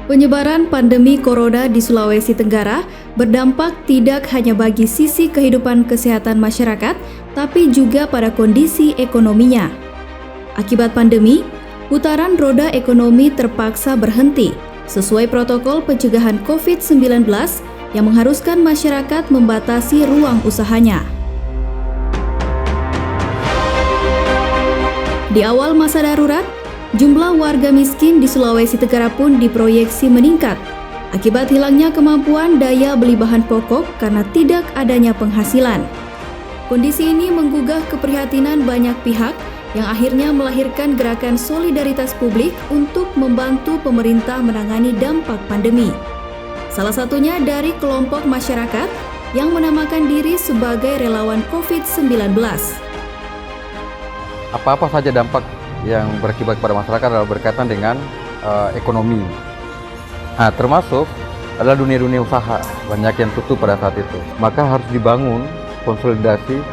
Penyebaran pandemi corona di Sulawesi Tenggara berdampak tidak hanya bagi sisi kehidupan kesehatan masyarakat, tapi juga pada kondisi ekonominya. Akibat pandemi, putaran roda ekonomi terpaksa berhenti sesuai protokol pencegahan COVID-19 yang mengharuskan masyarakat membatasi ruang usahanya. Di awal masa darurat, jumlah warga miskin di Sulawesi Tenggara pun diproyeksi meningkat akibat hilangnya kemampuan daya beli bahan pokok karena tidak adanya penghasilan. Kondisi ini menggugah keprihatinan banyak pihak yang akhirnya melahirkan gerakan solidaritas publik untuk membantu pemerintah menangani dampak pandemi. Salah satunya dari kelompok masyarakat yang menamakan diri sebagai relawan COVID-19. Apa-apa saja dampak yang berakibat pada masyarakat adalah berkaitan dengan ekonomi. Nah, termasuk adalah dunia-dunia usaha, banyak yang tutup pada saat itu. Maka harus dibangun konsolidasi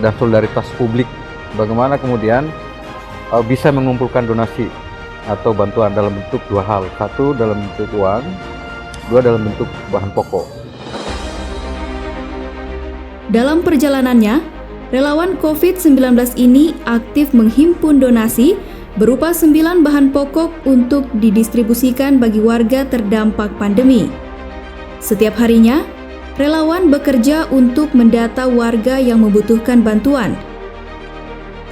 dan solidaritas publik. Bagaimana kemudian bisa mengumpulkan donasi atau bantuan dalam bentuk dua hal. Satu dalam bentuk uang, dua dalam bentuk bahan pokok. Dalam perjalanannya, relawan COVID-19 ini aktif menghimpun donasi berupa 9 bahan pokok untuk didistribusikan bagi warga terdampak pandemi. Setiap harinya, relawan bekerja untuk mendata warga yang membutuhkan bantuan.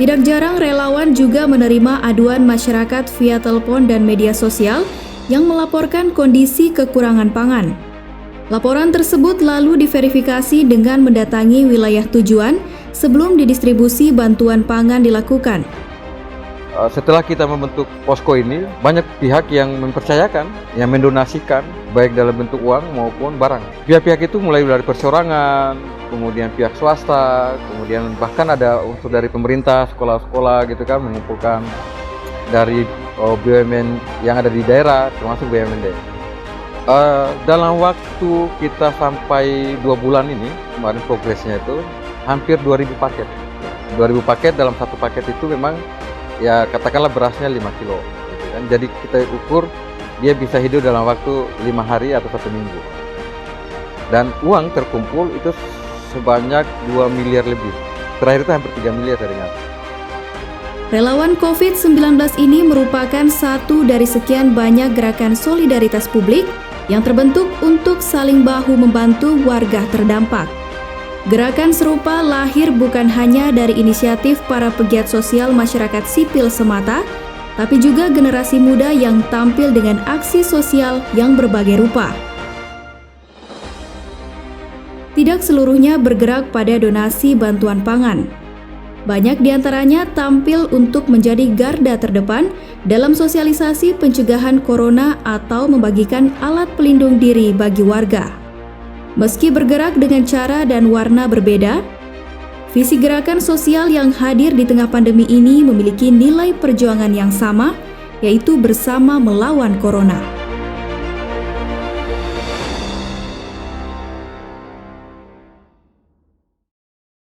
Tidak jarang relawan juga menerima aduan masyarakat via telepon dan media sosial yang melaporkan kondisi kekurangan pangan. Laporan tersebut lalu diverifikasi dengan mendatangi wilayah tujuan sebelum didistribusi bantuan pangan dilakukan. Setelah kita membentuk posko ini, banyak pihak yang mempercayakan, yang mendonasikan, baik dalam bentuk uang maupun barang. Pihak-pihak itu mulai dari perseorangan, kemudian pihak swasta, kemudian bahkan ada unsur dari pemerintah, sekolah-sekolah gitu kan, mengumpulkan dari BUMN yang ada di daerah, termasuk BUMN daerah. Dalam waktu kita sampai 2 bulan ini, kemarin progresnya itu hampir 2.000 paket. 2.000 paket dalam satu paket itu memang ya katakanlah berasnya 5 kilo. Gitu kan. Jadi kita ukur dia bisa hidup dalam waktu 5 hari atau 1 minggu. Dan uang terkumpul itu sebanyak 2 miliar lebih. Terakhir itu hampir 3 miliar saya ingat. Relawan COVID-19 ini merupakan satu dari sekian banyak gerakan solidaritas publik yang terbentuk untuk saling bahu membantu warga terdampak. Gerakan serupa lahir bukan hanya dari inisiatif para pegiat sosial masyarakat sipil semata, tapi juga generasi muda yang tampil dengan aksi sosial yang berbagai rupa. Tidak seluruhnya bergerak pada donasi bantuan pangan. Banyak diantaranya tampil untuk menjadi garda terdepan dalam sosialisasi pencegahan corona atau membagikan alat pelindung diri bagi warga. Meski bergerak dengan cara dan warna berbeda, visi gerakan sosial yang hadir di tengah pandemi ini memiliki nilai perjuangan yang sama, yaitu bersama melawan corona.